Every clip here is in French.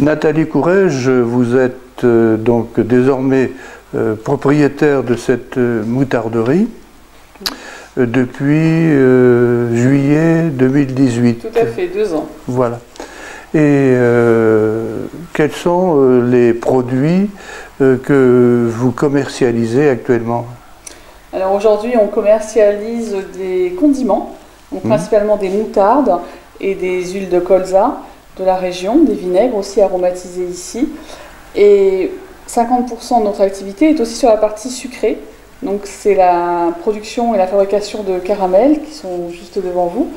Nathalie Courrèges, vous êtes donc désormais propriétaire de cette moutarderie depuis juillet 2018. Tout à fait, 2 ans. Voilà. Et quels sont les produits que vous commercialisez actuellement? Alors aujourd'hui, on commercialise des condiments, donc principalement des moutardes et des huiles de colza de la région, des vinaigres aussi aromatisés ici. Et 50% de notre activité est aussi sur la partie sucrée. Donc c'est la production et la fabrication de caramels qui sont juste devant vous,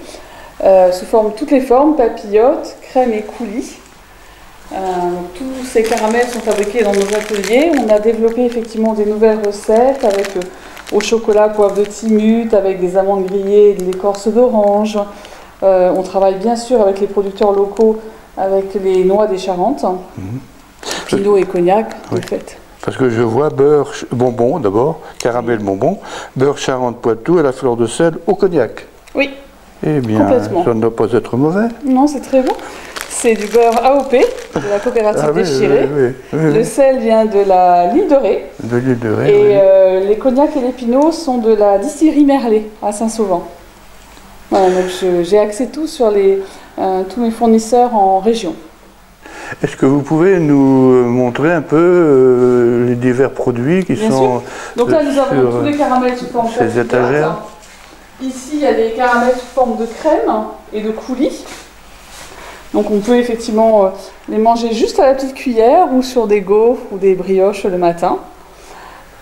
sous toutes les formes, papillotes, crème et coulis. Tous ces caramels sont fabriqués dans nos ateliers. On a développé effectivement des nouvelles recettes avec au chocolat, poivre de Timut, avec des amandes grillées et de l'écorce d'orange. On travaille bien sûr avec les producteurs locaux, avec les noix des Charentes, pinot et cognac, de fait. Parce que je vois beurre bonbon d'abord, caramel bonbon, beurre Charente-Poitou et la fleur de sel au cognac. Oui, eh bien, ça ne doit pas être mauvais. Non, c'est très bon. C'est du beurre AOP, de la coopérative Déchirée. Le sel vient de l'île de Ré. De l'île de Ré, et les cognacs et les pinots sont de la distillerie Merlet, à Saint-Sauvent. Voilà, donc j'ai accès tout sur tous mes fournisseurs en région. Est-ce que vous pouvez nous montrer un peu les divers produits qui Bien sont sûr. Donc là, nous avons tous les caramels sous forme de ces étagères. Ici, il y a des caramels sous forme de crème et de coulis. Donc on peut effectivement les manger juste à la petite cuillère ou sur des gaufres ou des brioches le matin.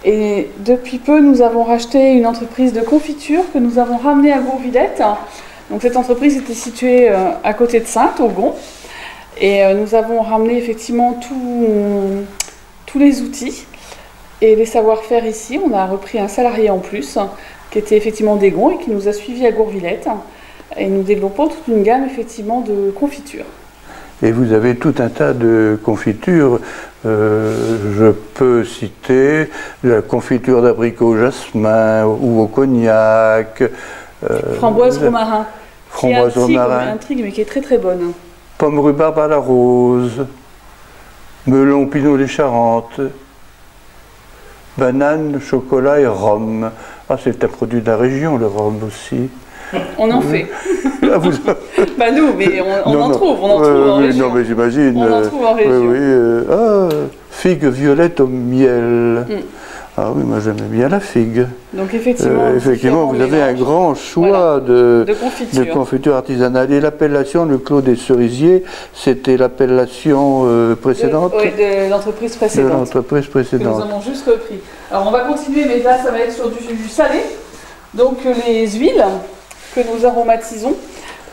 Et depuis peu, nous avons racheté une entreprise de confiture que nous avons ramenée à Gourvillette. Donc cette entreprise était située à côté de Saintes, au Gond. Et nous avons ramené effectivement tous les outils et les savoir-faire ici. On a repris un salarié en plus qui était effectivement des Gonds et qui nous a suivis à Gourvillette. Et nous développons toute une gamme effectivement de confitures. Et vous avez tout un tas de confitures. Je peux citer la confiture d'abricot au jasmin ou au cognac. Framboise romarin. Framboise romarin. Un trigue, mais qui est très très bonne. Pomme rhubarbe à la rose. Melon pinot des Charentes. Banane, chocolat et rhum. Ah, c'est un produit de la région, le rhum aussi. On en fait. Ah, vous... Bah nous, mais on en trouve en région. Non, mais j'imagine. On en trouve en région. Figue violette au miel. Ah oui, moi j'aimais bien la figue. Donc effectivement, vous avez un grand choix de confitures artisanales. Et l'appellation, le Clos des Cerisiers, c'était l'appellation précédente de l'entreprise précédente. De l'entreprise précédente. Que nous avons juste repris. Alors on va continuer, mais là ça va être sur du salé. Donc les huiles que nous aromatisons.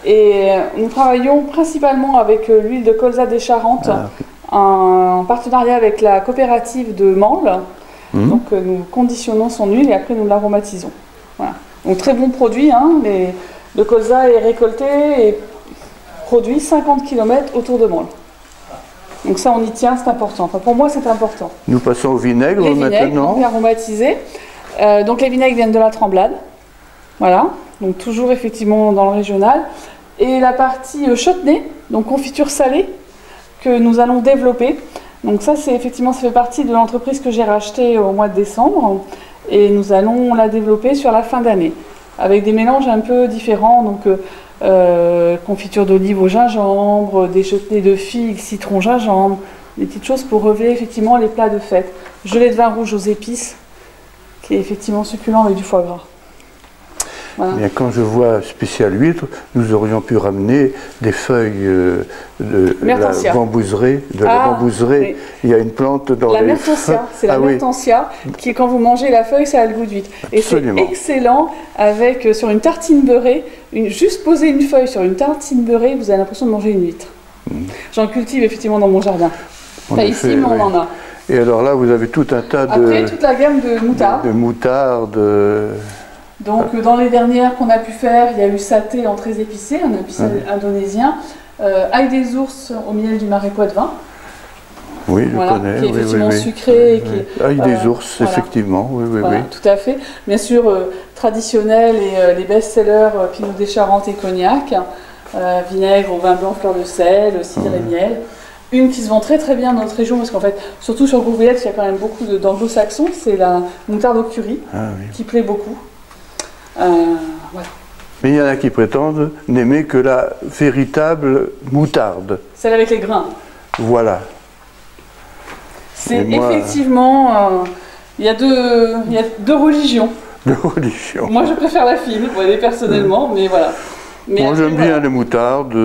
Et nous travaillons principalement avec l'huile de colza des Charentes, en partenariat avec la coopérative de Mansle. Donc nous conditionnons son huile et après nous l'aromatisons. Voilà. Donc très bon produit, le colza est récolté et produit 50 km autour de Mansle. Donc ça on y tient, c'est important. Enfin, pour moi c'est important. Nous passons au vinaigre maintenant. Donc aromatisé. Donc les vinaigres viennent de la Tremblade. Voilà, donc toujours effectivement dans le régional. Et la partie chutney, donc confiture salée, que nous allons développer. Donc ça, ça fait partie de l'entreprise que j'ai rachetée au mois de décembre. Et nous allons la développer sur la fin d'année, avec des mélanges un peu différents. Donc confiture d'olive au gingembre, des chutneys de figues, citron, gingembre, des petites choses pour relever effectivement les plats de fête. Gelée de vin rouge aux épices, qui est effectivement succulent avec du foie gras. Voilà. Bien, quand je vois spécial huître, nous aurions pu ramener des feuilles de la bambouserie. Oui. Il y a une plante dans la mertensia, c'est la mertensia qui, quand vous mangez la feuille, ça a le goût d'huître. Et c'est excellent avec, sur une tartine beurrée, juste poser une feuille sur une tartine beurrée, vous avez l'impression de manger une huître. J'en cultive effectivement dans mon jardin. Pas ici, mais on en a. Et alors là, vous avez tout un tas Après, toute la gamme de moutarde. De moutarde. Donc dans les dernières qu'on a pu faire, il y a eu saté en très épicé, un épicé indonésien, ail des ours au miel du marais Poitevin. Oui, je connais. Qui est effectivement sucré. Ail des ours, effectivement, oui. Tout à fait. Bien sûr, traditionnel et les best-sellers Pinot des Charentes et Cognac, vinaigre au vin blanc, fleur de sel, cidre et miel. une qui se vend très très bien dans notre région, parce qu'en fait, surtout sur Gourvillette, il y a quand même beaucoup d'anglo-saxons, c'est la moutarde au curry, qui plaît beaucoup. Voilà. Mais il y en a qui prétendent n'aimer que la véritable moutarde. Celle avec les grains. Voilà. C'est effectivement... il y a deux religions. Deux religions. Moi, je préfère la fine, personnellement, mais voilà. Mais moi, j'aime bien les moutardes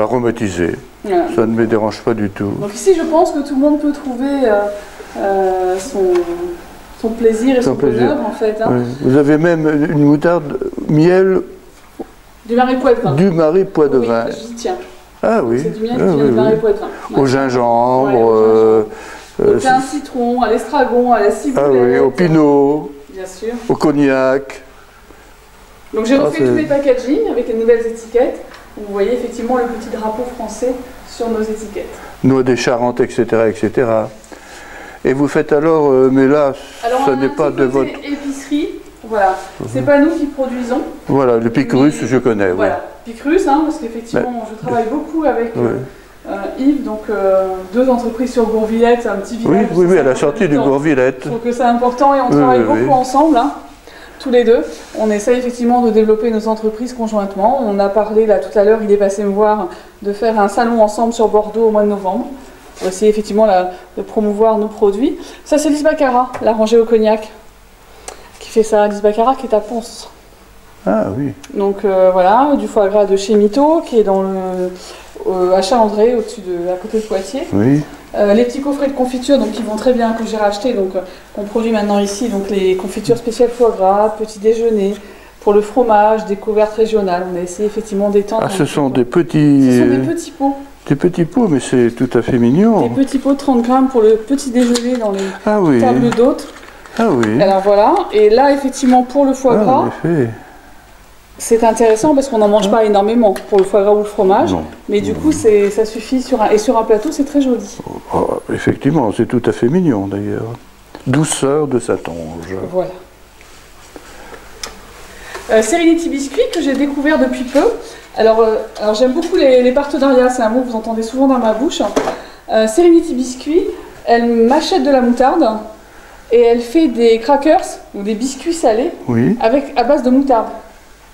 aromatisées. Voilà. Ça ne me dérange pas du tout. Donc ici, je pense que tout le monde peut trouver son plaisir et son bonheur, en fait. Hein. Oui. Vous avez même une moutarde miel... Du Marais Poitevin. Du Marais Poitevin. Oui, j'y tiens. Ah oui. C'est du miel qui vient du Marais Poitevin. Au gingembre. Au thym citron, à l'estragon, à la ciboulette. Ah oui, au pinot. Bien sûr. Au cognac. Donc j'ai refait tous les packaging avec les nouvelles étiquettes. Vous voyez effectivement le petit drapeau français sur nos étiquettes. Noix des Charentes, etc., etc. Et vous faites alors, mais là, ce n'est pas de votre... épicerie, voilà. C'est pas nous qui produisons. Voilà, le Picrus, je connais. Voilà, Picrus, hein, parce qu'effectivement, je travaille beaucoup avec Yves, donc deux entreprises sur Gourvillette, un petit village. Oui, à la sortie de Gourvillette. Je trouve que c'est important et on travaille beaucoup ensemble. Hein. Tous les deux, on essaye effectivement de développer nos entreprises conjointement. On a parlé là tout à l'heure, il est passé me voir, de faire un salon ensemble sur Bordeaux au mois de novembre, pour essayer effectivement de promouvoir nos produits. Ça c'est Lys Baccarat, la rangée au cognac, qui fait ça. Lys Baccarat qui est à Pons. Ah oui. Donc voilà, du foie gras de chez Mito, qui est dans à Chalandré, à côté de Poitiers. Oui. Les petits coffrets de confiture donc, qui vont très bien, que j'ai racheté, donc qu'on produit maintenant ici, donc les confitures spéciales foie gras, petit déjeuner, pour le fromage, découverte régionale. On a essayé effectivement d'étendre. Ah, ce sont des petits... Ce sont des petits pots. Des petits pots, mais c'est tout à fait mignon. Des petits pots de 30 grammes pour le petit déjeuner dans les tables d'hôtes. Ah oui. Alors voilà, et là effectivement pour le foie gras, c'est intéressant parce qu'on n'en mange pas énormément pour le foie gras ou le fromage, mais du coup ça suffit sur un plateau, c'est très joli. Oh, effectivement, c'est tout à fait mignon d'ailleurs. Douceur de Satonge. Voilà. Serenity Biscuit que j'ai découvert depuis peu. Alors j'aime beaucoup les partenariats, c'est un mot que vous entendez souvent dans ma bouche. Serenity Biscuit, elle m'achète de la moutarde et elle fait des crackers ou des biscuits salés à base de moutarde.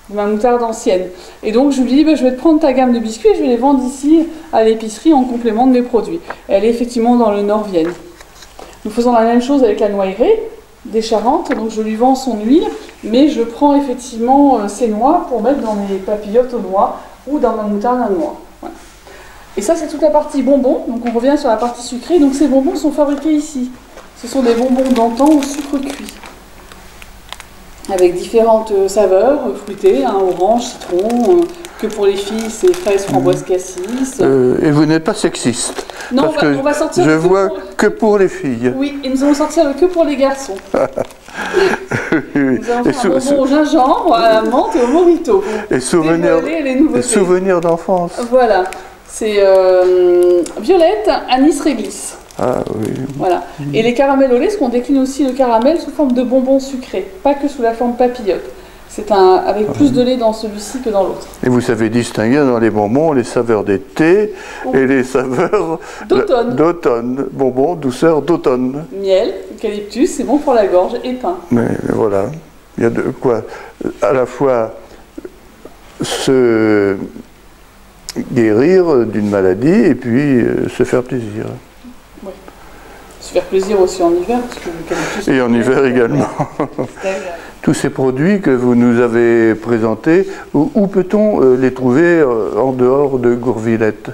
De ma moutarde ancienne. Et donc je lui dis, je vais te prendre ta gamme de biscuits et je vais les vendre ici à l'épicerie en complément de mes produits. Et elle est effectivement dans le Nord-Vienne. Nous faisons la même chose avec la noyerie des Charentes, donc je lui vends son huile, mais je prends effectivement ses noix pour mettre dans mes papillotes aux noix ou dans ma moutarde à noix. Voilà. Et ça c'est toute la partie bonbons, donc on revient sur la partie sucrée, donc ces bonbons sont fabriqués ici. Ce sont des bonbons d'antan au sucre cuit. Avec différentes saveurs, fruitées, orange, citron, que pour les filles c'est fraises, framboises, cassis. Et vous n'êtes pas sexiste? Non, parce on va sortir je vois que pour les filles. Oui, et nous allons sortir que pour les garçons. Nous allons faire un bonbon au gingembre, à la menthe et au morito. Et souvenirs d'enfance. Voilà, c'est violette, anis, réglisse. Ah oui. Voilà. Et les caramels au lait, parce qu'on décline aussi le caramel sous forme de bonbons sucrés, pas que sous la forme papillote. C'est avec plus de lait dans celui-ci que dans l'autre. Et vous savez distinguer dans les bonbons les saveurs d'été et les saveurs d'automne. Bonbons, douceur d'automne. Miel, eucalyptus, c'est bon pour la gorge, et pain. Mais voilà, il y a de quoi à la fois se guérir d'une maladie et puis se faire plaisir. Oui. Se faire plaisir aussi en hiver, parce que l'eucalyptus... Et en hiver également. Tous ces produits que vous nous avez présentés, où peut-on les trouver en dehors de Gourvillette?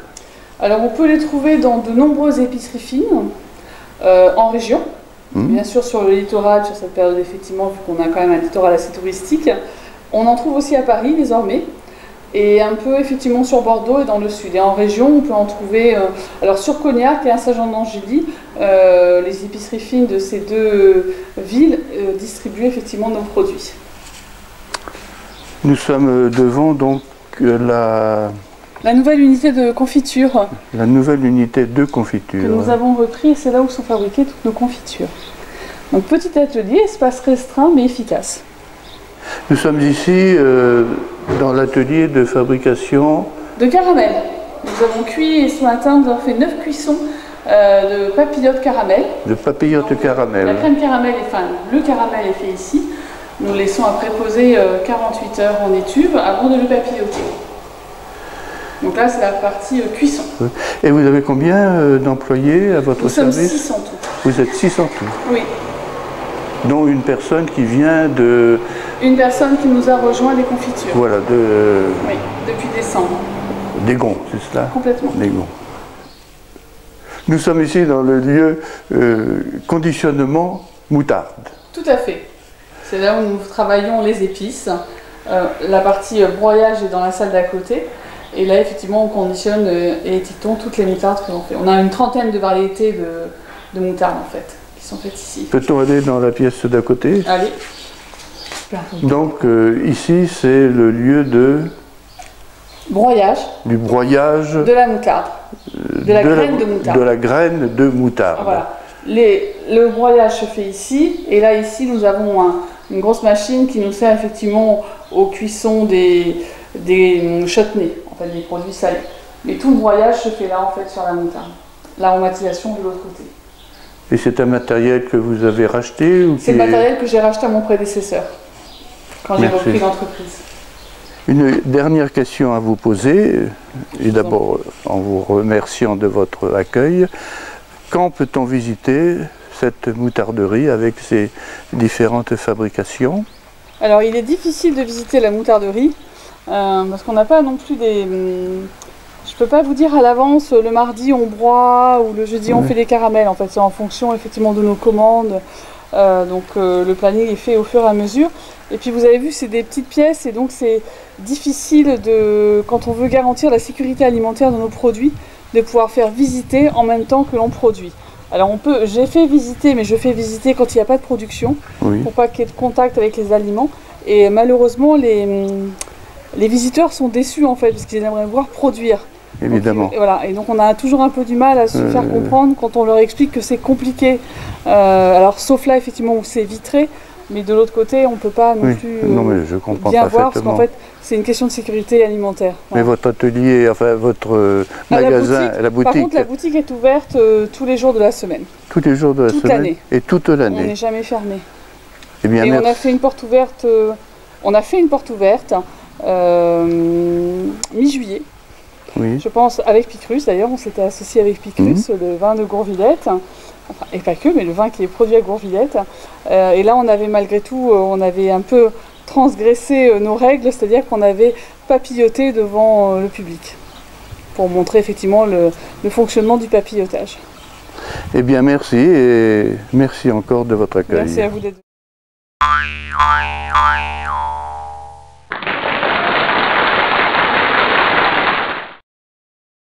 Alors on peut les trouver dans de nombreuses épiceries fines, en région, bien sûr sur le littoral, sur cette période effectivement, vu qu'on a quand même un littoral assez touristique. On en trouve aussi à Paris désormais, et un peu effectivement sur Bordeaux et dans le sud. Et en région, on peut en trouver, alors sur Cognac et à Saint-Jean-d'Angély, les épiceries fines de ces deux villes distribuent effectivement nos produits. Nous sommes devant donc la nouvelle unité de confiture. La nouvelle unité de confiture. Que nous avons repris, et c'est là où sont fabriquées toutes nos confitures. Donc petit atelier, espace restreint mais efficace. Nous sommes ici dans l'atelier de fabrication de caramel. Nous avons cuit ce matin, nous avons fait 9 cuissons de papillotes caramel. De papillotes caramel. La crème caramel, le caramel est fait ici. Nous le laissons après poser 48 heures en étuve avant de le papilloter. Donc là, c'est la partie cuisson. Et vous avez combien d'employés à votre service? Nous sommes 6 en tout. Vous êtes 6 en tout? Oui. Dont une personne qui vient de... Une personne qui nous a rejoint des confitures. Voilà, Oui, depuis décembre. d'Aigon, c'est cela? Complètement. D'Aigon. Nous sommes ici dans le lieu conditionnement moutarde. Tout à fait. C'est là où nous travaillons les épices. La partie broyage est dans la salle d'à côté. Et là, effectivement, on conditionne et étiquetons toutes les moutardes que l'on fait. On a une trentaine de variétés de moutardes, en fait, qui sont faites ici. Peut-on aller dans la pièce d'à côté? Allez. Donc, ici, c'est le lieu de... Broyage. Du broyage. De la moutarde. De la graine de moutarde. De la graine de moutarde. Voilà. Le broyage se fait ici. Et là, ici, nous avons une grosse machine qui nous sert effectivement aux cuissons des chutneys, en fait, des produits salés. Mais tout le broyage se fait là, en fait, sur la moutarde. L'aromatisation de l'autre côté. Et c'est un matériel que vous avez racheté ou c'est le matériel que j'ai racheté à mon prédécesseur, quand j'ai repris l'entreprise. Une dernière question à vous poser, et d'abord en vous remerciant de votre accueil. Quand peut-on visiter cette moutarderie avec ses différentes fabrications? Alors, il est difficile de visiter la moutarderie, parce qu'on n'a pas non plus des... Je ne peux pas vous dire à l'avance, le mardi on broie ou le jeudi on fait des caramels. En fait, c'est en fonction effectivement de nos commandes. Le planning est fait au fur et à mesure. Et puis vous avez vu, c'est des petites pièces et donc c'est difficile quand on veut garantir la sécurité alimentaire de nos produits, de pouvoir faire visiter en même temps que l'on produit. Alors j'ai fait visiter, mais je fais visiter quand il n'y a pas de production, pour pas qu'il y ait de contact avec les aliments. Et malheureusement, les visiteurs sont déçus en fait, parce qu'ils aimeraient voir produire. Évidemment. Et donc on a toujours un peu du mal à se faire comprendre quand on leur explique que c'est compliqué. Alors sauf là effectivement où c'est vitré, mais de l'autre côté on ne peut pas non plus bien voir, parce qu'en fait c'est une question de sécurité alimentaire. Mais votre atelier, enfin votre magasin, la boutique... Par contre la boutique est ouverte tous les jours de la semaine. Tous les jours de la semaine et toute l'année. On n'est jamais fermé. Eh bien, on a fait une porte ouverte, mi-juillet. Oui. Je pense avec Picrus, d'ailleurs on s'était associé avec Picrus, le vin de Gourvillette, enfin, et pas que, mais le vin qui est produit à Gourvillette. Et là on avait malgré tout, on avait un peu transgressé nos règles, c'est-à-dire qu'on avait papilloté devant le public, pour montrer effectivement le fonctionnement du papillotage. Eh bien merci, et merci encore de votre accueil. Merci à vous d'être venus.